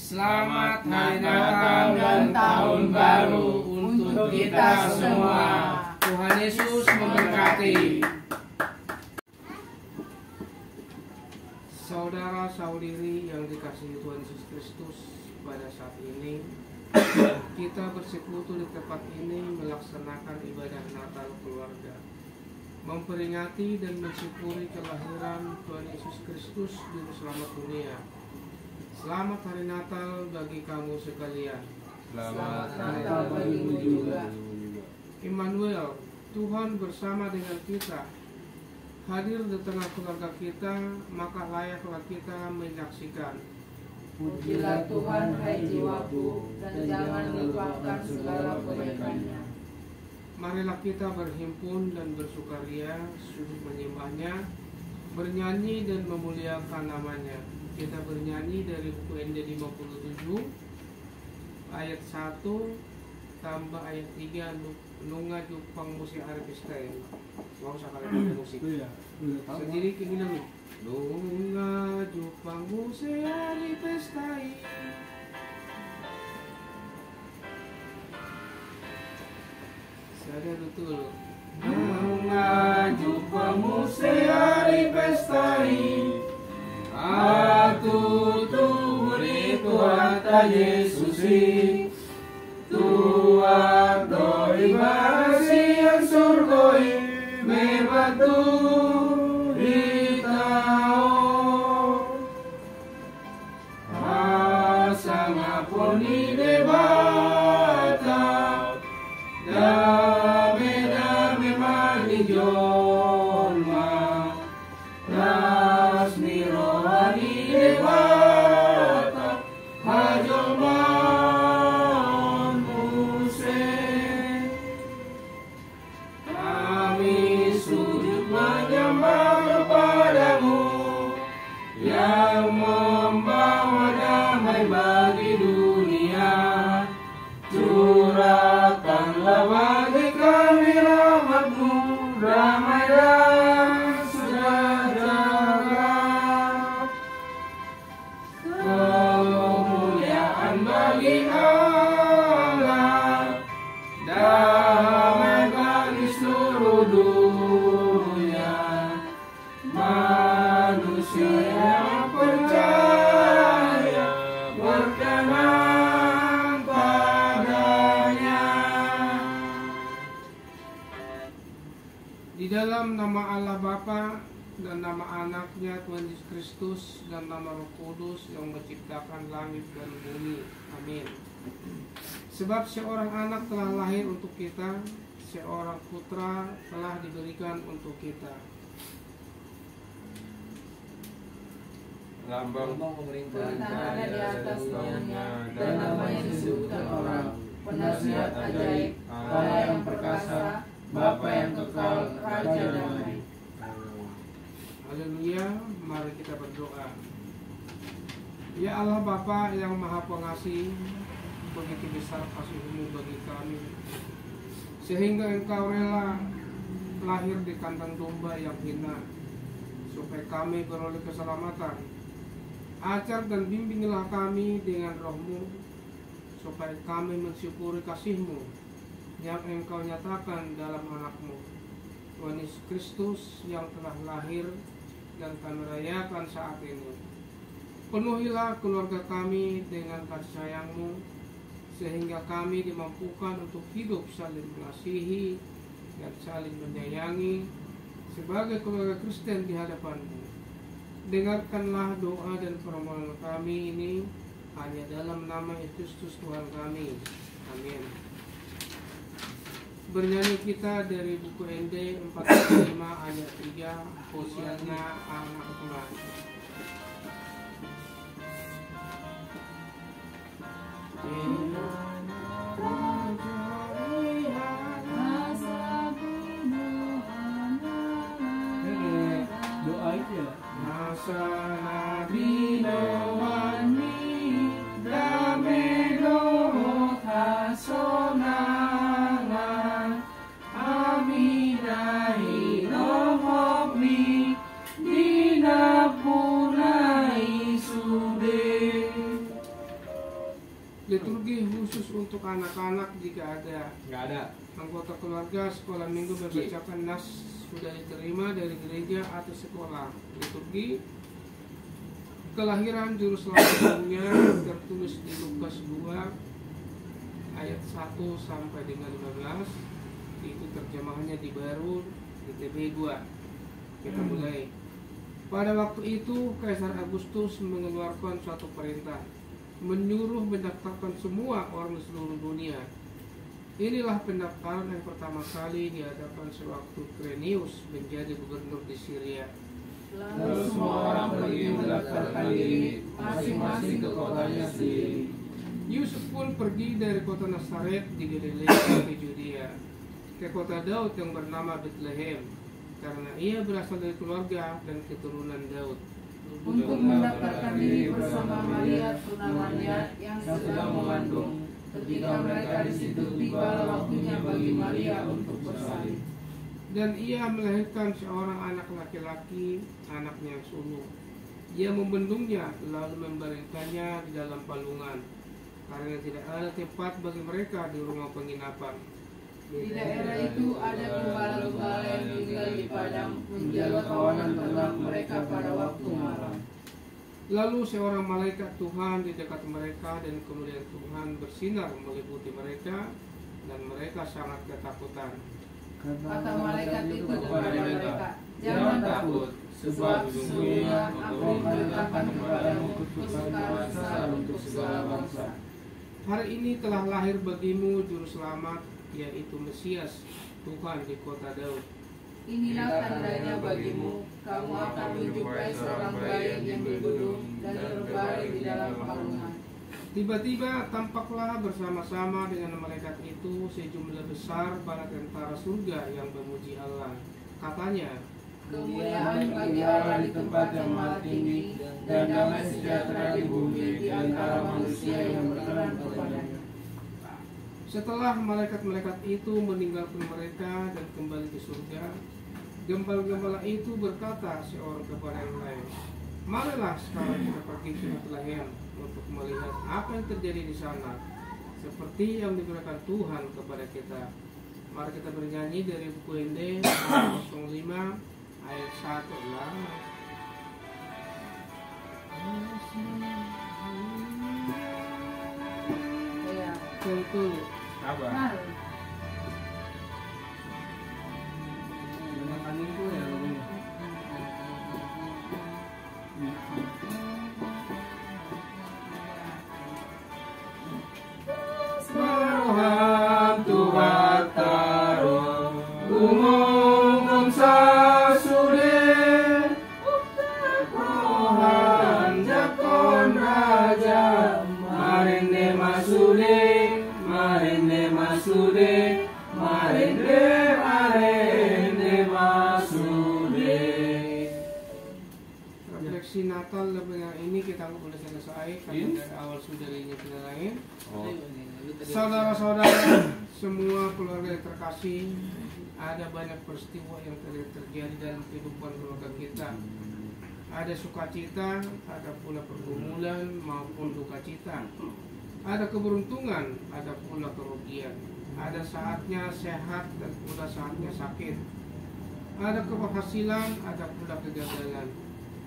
Selamat Hari Natal dan Tahun Baru untuk kita semua. Tuhan Yesus memberkati. Saudara-saudari yang dikasihi Tuhan Yesus Kristus, pada saat ini kita bersekutu di tempat ini melaksanakan ibadah Natal keluarga, memperingati dan mensyukuri kelahiran Tuhan Yesus Kristus Juru Selamat dunia. Selamat Hari Natal bagi kamu sekalian. Selamat Natal bagimu juga. Immanuel, Tuhan bersama dengan kita, hadir di tengah keluarga kita, maka layaklah kita menyaksikan. Pujilah Tuhan hai jiwaku, dan jangan lupakan segala kebaikannya. Marilah kita berhimpun dan bersukaria, sujud menyembahnya, bernyanyi dan memuliakan namanya. Kita bernyanyi dari buku ND 57 ayat 1 tambah ayat 3, nunga jupang musik artistai. Mau sekali pakai musik sendiri kini dulu. Nunga jupang musik artistai. Sadar betul. Nunga jupang musik artistai. Atu tuhuri Tuhan ta Yesusi, Tuhan doi masian surgoi mebatu ditao. Asang aponi debata, dame manijolma, rasmi rohani debata, hajolman muse. Kami sujud menyembah kepadamu, yang membawa damai bagi dunia. Curahkanlah bagi kami rahmat-Mu, damai dan sejahtera. Kemuliaan bagi Allah, damai bagi seluruh dunia. Manusia yang percaya berkenan padanya. Di dalam nama Allah Bapa dan nama anaknya Tuhan Yesus Kristus dan nama Roh Kudus yang menciptakan langit dan bumi. Amin. Sebab seorang anak telah lahir untuk kita, seorang putra telah diberikan untuk kita. Lambang Pemerintahan ada di atas dunia, dan namanya disebutkan orang. Penasihat ajaib, Allah yang perkasa, Bapa yang kekal, Raja damai. Haleluya, mari kita berdoa. Ya Allah Bapa yang Maha Pengasih, begitu besar kasih-Mu bagi kami, sehingga Engkau rela lahir di kandang domba yang hina, supaya kami beroleh keselamatan. Ajar dan bimbinglah kami dengan Roh-Mu, supaya kami mensyukuri kasih-Mu yang Engkau nyatakan dalam anak-Mu, Tuhan Yesus Kristus yang telah lahir dan kami rayakan saat ini. Penuhilah keluarga kami dengan kasih sayang-Mu, sehingga kami dimampukan untuk hidup saling mengasihi dan saling menyayangi sebagai keluarga Kristen di hadapan-Mu. Dengarkanlah doa dan permohonan kami ini hanya dalam nama Yesus Kristus Tuhan kami. Amin. Bernyanyi kita dari buku ND 45 ayat 3, Hosiana anak Tuhan. Doa itu ya. Masa nabi doani dame dohot hasonangan aminahi nohokmi dinapunai sude. Liturgi khusus untuk anak-anak jika ada. Nggak ada. Anggota keluarga sekolah minggu membacakan nas sudah diterima dari gereja atau sekolah. Liturgi kelahiran juru selamat dunia tertulis di Lukas 2 ayat 1 sampai dengan 15. Itu terjemahannya di baru di TB 2. Kita mulai. Pada waktu itu Kaisar Agustus mengeluarkan suatu perintah menyuruh mendaftarkan semua orang di seluruh dunia. Inilah pendaftaran yang pertama kali diadakan sewaktu Quirinius menjadi gubernur di Syria. Lalu semua orang pergi mendaftarkan diri masing-masing ke kotanya sendiri. Yusuf pun pergi dari kota Nazaret di Galilea ke Judea, ke kota Daud yang bernama Bethlehem, karena ia berasal dari keluarga dan keturunan Daud, untuk mendaftarkan diri bersama Maria tunangannya yang sedang mengandung. Ketika mereka di situ, tiba waktunya bagi Maria untuk bersalin. Dan ia melahirkan seorang anak laki-laki, anaknya yang sulung. Ia membendungnya lalu membaringkannya di dalam palungan, karena tidak ada tempat bagi mereka di rumah penginapan. Di daerah itu ada gembala-gembala yang tinggal di padang menjaga kawanan ternak mereka pada waktu malam. Lalu seorang malaikat Tuhan di dekat mereka dan kemudian Tuhan bersinar meliputi mereka dan mereka sangat ketakutan. Kata malaikat itu kepada mereka, "Jangan takut, sebab sesungguhnya aku memberitakan kepadamu kesukaan besar untuk segala bangsa. Hari ini telah lahir bagimu juru selamat, yaitu Mesias, Tuhan di kota Daud. Inilah tandanya bagimu, kamu akan menjumpai seorang bayi yang digulung dan berbaring di dalam palungan." Tiba-tiba tampaklah bersama-sama dengan malaikat itu sejumlah besar bala tentara surga yang memuji Allah. Katanya, "Kemuliaan bagi Allah di tempat yang maha tinggi, dan damai sejahtera di bumi di antara manusia yang berkenan kepadanya." setelah malaikat-malaikat itu meninggalkan mereka dan kembali ke surga, gembala-gembala itu berkata seorang kepada yang lain, "Marilah sekarang kita pergi ke Bethlehem untuk melihat apa yang terjadi di sana, seperti yang diberikan Tuhan kepada kita." Mari kita bernyanyi dari buku Hende 05 ayat 1 lah. Ya. Tentu Apa? Nah, Dengan itu ya. Tuhan Tuhan taruh umum sasude Tuhan jakon raja marinde masude marinde masude marinde marinde masude. refleksi Natal dengan ini kita boleh selesai karena dari awal sudah kita lain. Saudara-saudara, semua keluarga yang terkasih, ada banyak peristiwa yang terjadi dalam kehidupan keluarga kita. Ada sukacita, ada pula pergumulan maupun duka cita. Ada keberuntungan, ada pula kerugian. Ada saatnya sehat dan pula saatnya sakit. Ada keberhasilan, ada pula kegagalan.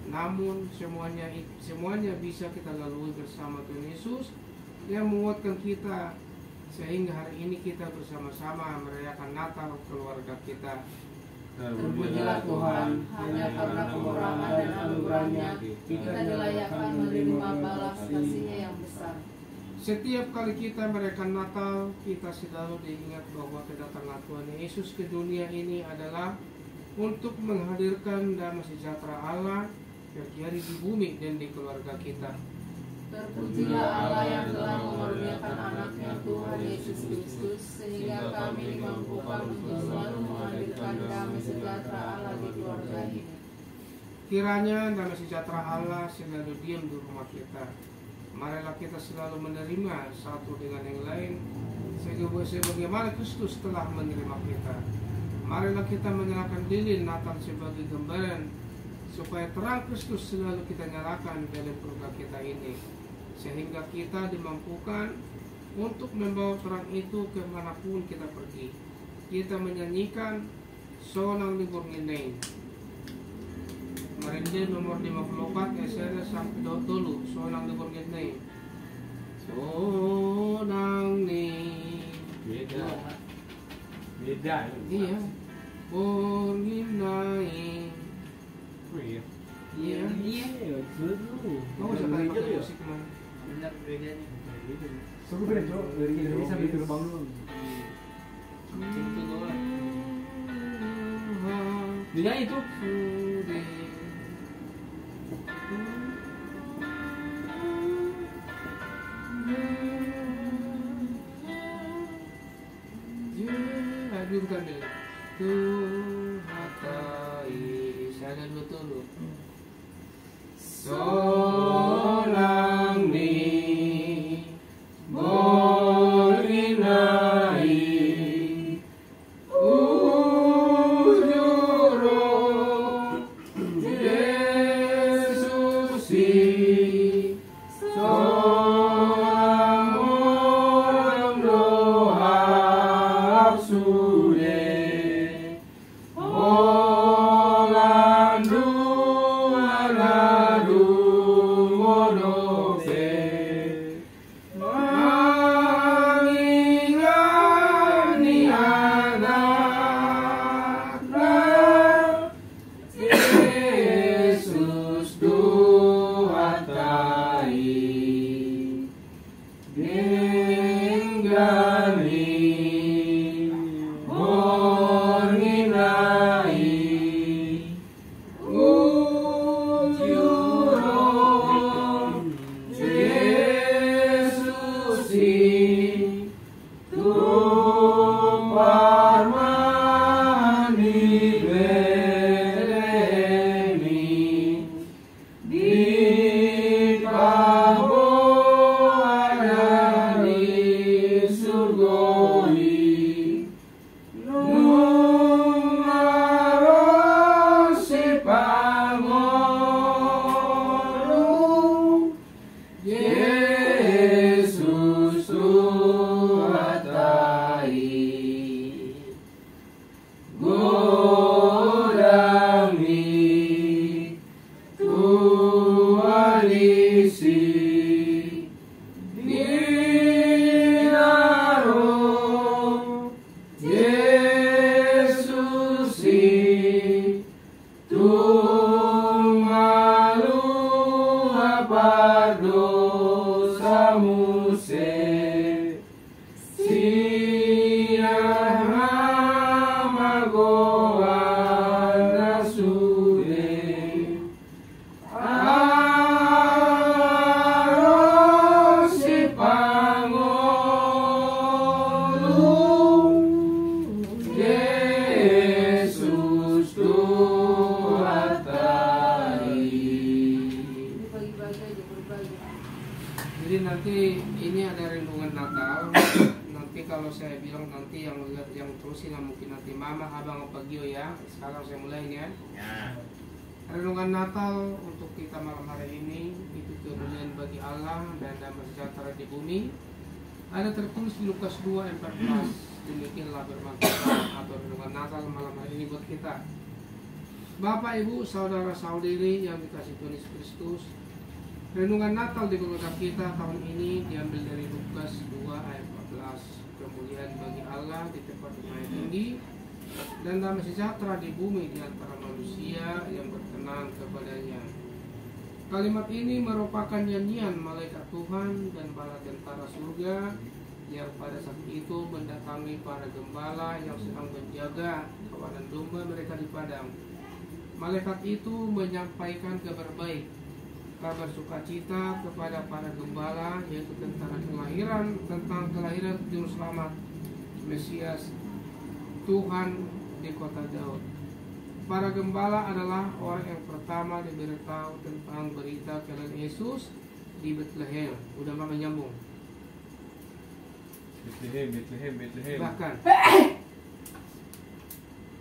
Namun semuanya bisa kita lalui bersama Tuhan Yesus yang menguatkan kita, sehingga hari ini kita bersama-sama merayakan Natal keluarga kita. terpujilah Tuhan, hanya karena kemurahan dan anugerahnya kita dilayakkan menerima balas kasih-Nya yang besar. Setiap kali kita merayakan Natal, kita selalu diingat bahwa kedatangan Tuhan Yesus ke dunia ini adalah untuk menghadirkan damai sejahtera Allah terjadi di bumi dan di keluarga kita. Terpujilah Allah yang telah mengaruniakan anaknya Tuhan Yesus Kristus, sehingga kami dimampukan untuk selalu menghadirkan damai sejahtera Allah di keluarga ini. Kiranya damai sejahtera Allah selalu diam di rumah kita. Marilah kita selalu menerima satu dengan yang lain, sebagaimana Kristus telah menerima kita. Marilah kita menyalakan lilin Natal sebagai gambaran supaya terang Kristus selalu kita nyalakan dalam keluarga kita ini. sehingga kita dimampukan untuk membawa terang itu kemanapun kita pergi. Kita menyanyikan Sonang Libur Ngineng. Marinde nomor 54 esere sampai dulu Sonang Libur Ngineng. Sonang ni Beda. Beda. iya Borginai. Oh iya. Iya. Iya, seru. Kamu bisa pakai musik kemana? Benar bedanya. Seru keren, Cok. Dari Indonesia sampai terbang dulu. Itu doang. Dia itu Aduh bukan deh. Tuh hatai saya dulu. Solang ni borinai ujuro Yesusi solang orang doa sude Olandu aladu modope mangingani anakna Yesus duhatai genggani bornginai ujuro Yesusi tuparmani beremi di paboana di surgoi numarosi pangolu Yesus tuhatai godami tualisi dinaro Yesusi tumalu apa dosamu se siang magoan sude arosi pangolu Yesus tuhatai. Dibagi-bagi aja, berbagi. Jadi nanti ini ada renungan Natal. Nanti kalau saya bilang nanti yang lihat yang terusin mungkin nanti Mama, Abang, apa Gio ya. Sekarang saya mulai ini ya. Renungan Natal untuk kita malam hari ini itu kemuliaan bagi Allah dan damai sejahtera di bumi. Ada tertulis di Lukas 2 ayat 14. Demikianlah bermanfaat atau renungan Natal malam hari ini buat kita. Bapak, Ibu, saudara-saudari yang dikasihi Tuhan Yesus Kristus, renungan Natal di keluarga kita tahun ini diambil dari Lukas 2 ayat 14. Kemuliaan bagi Allah di tempat yang tinggi dan damai sejahtera di bumi di antara manusia yang berkenan kepadanya. Kalimat ini merupakan nyanyian malaikat Tuhan dan bala tentara surga yang pada saat itu mendatangi para gembala yang sedang menjaga kawanan domba mereka di padang. Malaikat itu menyampaikan kabar baik, kabar sukacita kepada para gembala, yaitu tentang kelahiran Juru Selamat Mesias Tuhan di kota Daud. Para gembala adalah orang yang pertama diberitahu tentang berita kelahiran Yesus di Bethlehem. Udah mama nyambung. Bethlehem.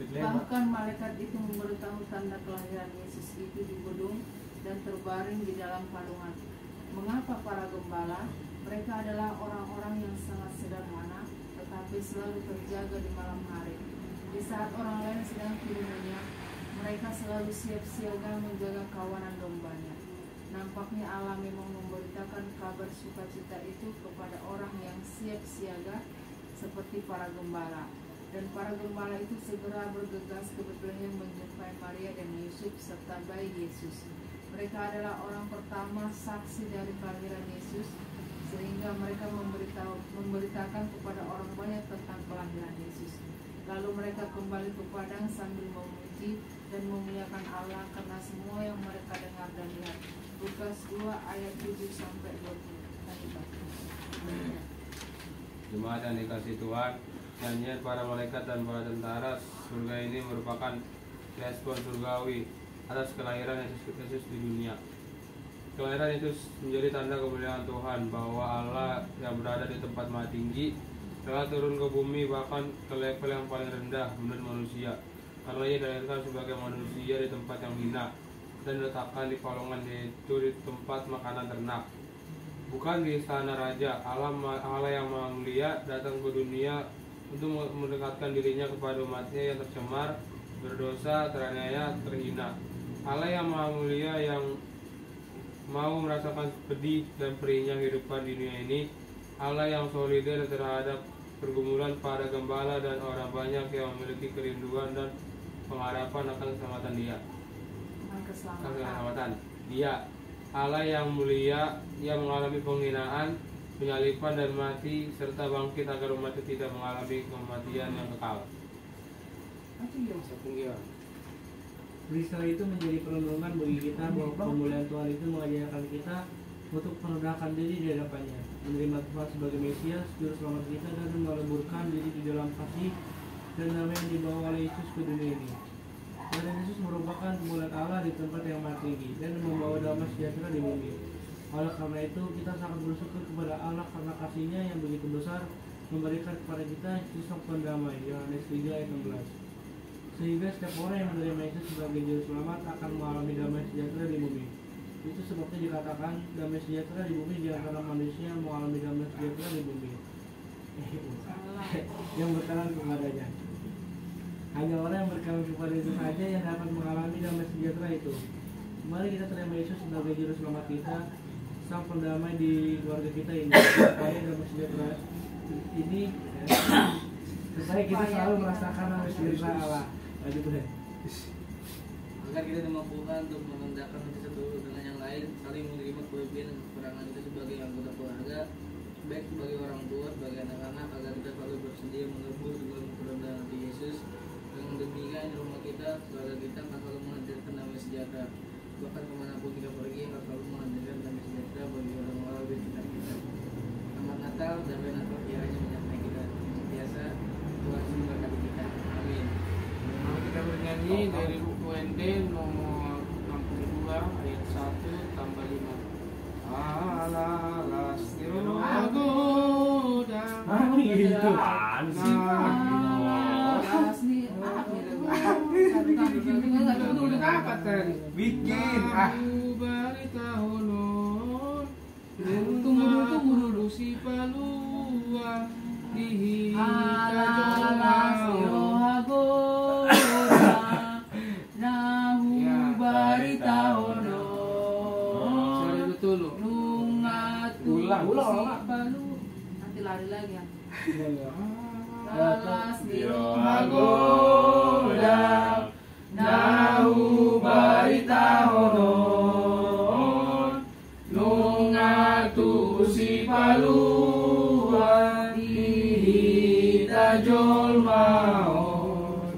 Bahkan malaikat itu memberitahu tanda kelahiran Yesus itu di gedung dan terbaring di dalam palungan. Mengapa para gembala gembala. Mereka adalah orang-orang yang sangat sederhana, tetapi selalu terjaga di malam hari. Di saat orang lain sedang tidur nyenyak, mereka selalu siap siaga menjaga kawanan dombanya. Nampaknya Allah memang memberitakan kabar sukacita itu kepada orang yang siap siaga seperti para gembala. Dan para gembala itu segera bergegas ke Betlehem menjumpai Maria dan Yusuf serta bayi Yesus. Mereka adalah orang pertama saksi dari kelahiran Yesus, sehingga mereka memberitakan kepada orang banyak tentang kelahiran Yesus. Lalu mereka kembali ke padang sambil memuji dan memuliakan Allah karena semua yang mereka dengar dan lihat. Lukas 2 ayat 7-20. Jemaat yang dikasihi Tuhan, nyanyian para malaikat dan para tentara surga ini merupakan respon surgawi atas kelahiran Yesus di dunia. Kelahiran Yesus menjadi tanda kemuliaan Tuhan bahwa Allah yang berada di tempat maha tinggi telah turun ke bumi, bahkan ke level yang paling rendah menurut manusia. Karena ia dilahirkan sebagai manusia di tempat yang hina dan diletakkan di palungan, yaitu di tempat makanan ternak, bukan di istana raja. Allah yang maha mulia datang ke dunia untuk mendekatkan dirinya kepada umatnya yang tercemar, berdosa, teraniaya, terhina. Allah yang maha mulia yang mau merasakan pedih dan perihnya kehidupan di dunia ini. Allah yang solider terhadap pergumulan para gembala dan orang banyak yang memiliki kerinduan dan pengharapan akan keselamatan Dia. Keselamatan Dia. Allah yang mulia yang mengalami penghinaan, penyaliban dan mati serta bangkit agar umat tidak mengalami kematian yang kekal. Peristiwa itu menjadi perlindungan bagi kita bahwa kemuliaan Tuhan itu mengajarkan kita untuk merendahkan diri di hadapannya, menerima Tuhan sebagai Mesias, Juru Selamat kita, dan meleburkan diri di dalam kasih dan damai yang dibawa oleh Yesus ke dunia ini. Dan Yesus merupakan kemuliaan Allah di tempat yang maha tinggi dan membawa damai sejahtera di bumi. Oleh karena itu kita sangat bersyukur kepada Allah karena kasih-Nya yang begitu besar memberikan kepada kita Yesus pendamai. Yohanes 3 ayat 16. Sehingga setiap orang yang menerima Yesus sebagai Juru Selamat akan mengalami damai sejahtera di bumi. Itu sebabnya dikatakan damai sejahtera di bumi di antara manusia yang mengalami damai sejahtera di bumi yang berkenan kepadanya. Hanya orang yang berkenan kepada itu saja yang dapat mengalami damai sejahtera itu. Mari kita terima Yesus sebagai Juru Selamat kita, Sang Pendamai di keluarga kita ini, supaya damai sejahtera ini supaya kita selalu merasakan damai sejahtera Allah. Agar kita dimampukan untuk memendakkan hati satu dengan yang lain, saling menerima kelebihan dan kekurangan itu sebagai anggota keluarga, baik sebagai orang tua, sebagai anak-anak, agar kita selalu bersedia menebus dalam kerendahan hati Yesus. Dengan demikian rumah kita, keluarga kita akan selalu menghadirkan damai sejahtera. Bahkan kemanapun kita pergi akan selalu menghadirkan damai sejahtera bagi orang-orang di sekitar kita. Selamat Natal, damai Natal kiranya menyertai kita biasa. Tuhan memberkati kita. Amin. Kita bernyanyi dari buku ND nomor 62 ayat 1 tambah 5. Allah lastiro agoda. Gitu. Bikin tunggu dulu si palua nanti lari lagi ya. Alas dirohagoda nahu baritahonon nungatu si palua dihita jolmaon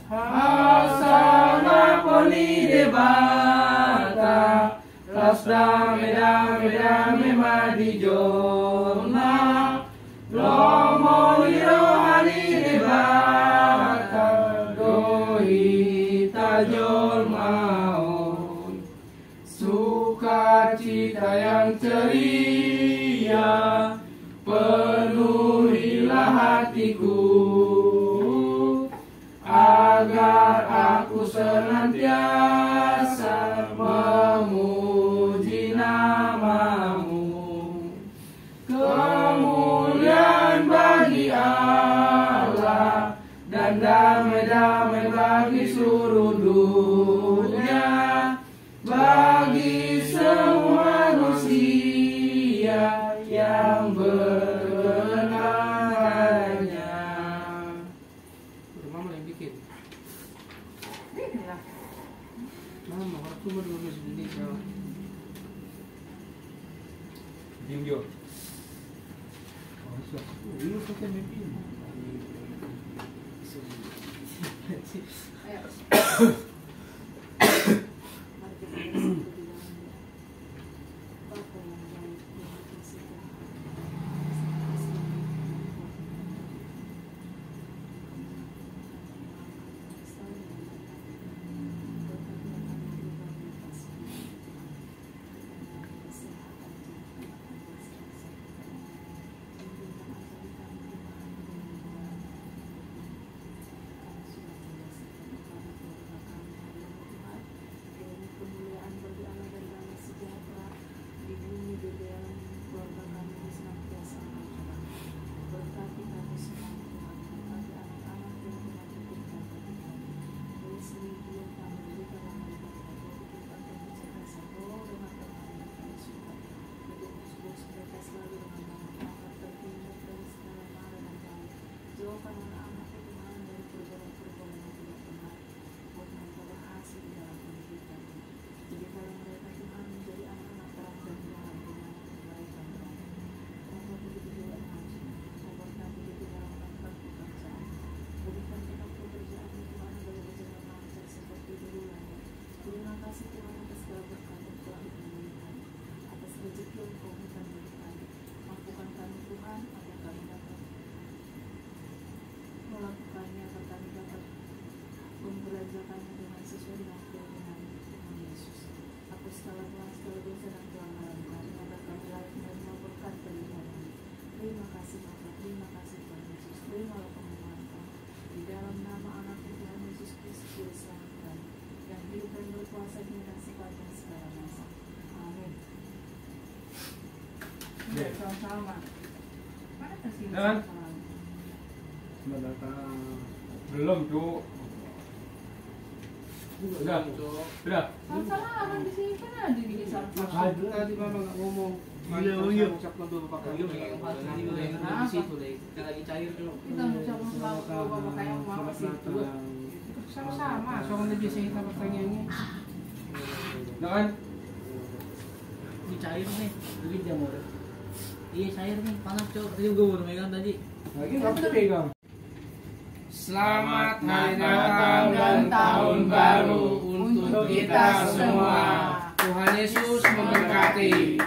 asama poni debata rasdame dame dame madijolma Lomo lirohani debata dohita jolmaon sukacita yang ceria penuhilah hatiku agar aku senantiasa memuji namamu. surga bagi semua manusia yang berkenannya. Mama yang bikin. Inilah. Mama harus cuma dulu Indonesia. Jinjo. Ini pakai mimpi. Ayo. Mari kita bersatu di dalam doa. Bapa yang baik, terima kasih Tuhan. Kemuliaan bagi Allah dan damai sejahtera di bumi di dalam keluarga kami di senantiasa Tuhan. Berkati kami semua Tuhan, berkati anak-anak yang Tuhan titipkan bagi kami. Dari seminggu yang kami berikan mereka Tuhan, kita akan satu dengan Tuhan yang kami suka. Bos mereka selalu dengan nama Tuhan terhindar dari segala mara dan bahaya. Jauhkan anak-anak Tuhan dari pergaulan-pergaulan yang tidak benar. Buat mereka berhasil di dalam pendidikan. Jadi kalau mereka Tuhan menjadi anak-anak terang dan jalan dengan kebaikan Tuhan. Tuhan begitu juga Tuhan. Memberkati di dalam melakukan pekerjaan. Berikan kita pekerjaan Tuhan agar berjalan lancar seperti dulu lagi. Terima kasih Tuhan atas segala berkat yang telah diberikan. Atas rezeki yang Kau berikan bagi kami. Mampukan kami Tuhan agar kami dapat melakukannya, agar kami dapat membelanjakannya dengan sesuai dengan keinginan Tuhan Yesus. Hapus segala dosa dan pelanggaran kami, agar kami layak menerima berkat daripada-Mu. Terima kasih Bapa, terima kasih Tuhan Yesus. Terimalah pembunuhan kami di dalam nama Anak Tuhan Yesus Kristus Juru Selamat kami, yang hidup dan berkuasa hingga sepanjang segala masa. Amin. Udah, sama-sama. Mana kasih Dan? sama? Selamat datang. Belum, Cuk. Udah. Udah. Salam di sini kan ada di salam. Tadi Mama nggak ngomong. Iya, iya. Ucapkan dulu Bapak. Iya, megang pasti di situ deh. Kita lagi cair dulu. Kita ucapkan selamat Bapak kayak Mama sih. Sama-sama. Soalnya biasa kita pertanyaannya. Udah kan? Ini cair nih. Lagi jamur. Iya cair nih, panas Cok. Tadi gue baru megang tadi. Lagi nggak bisa pegang. Selamat Hari Natal dan Tahun Baru untuk kita semua. Tuhan Yesus memberkati.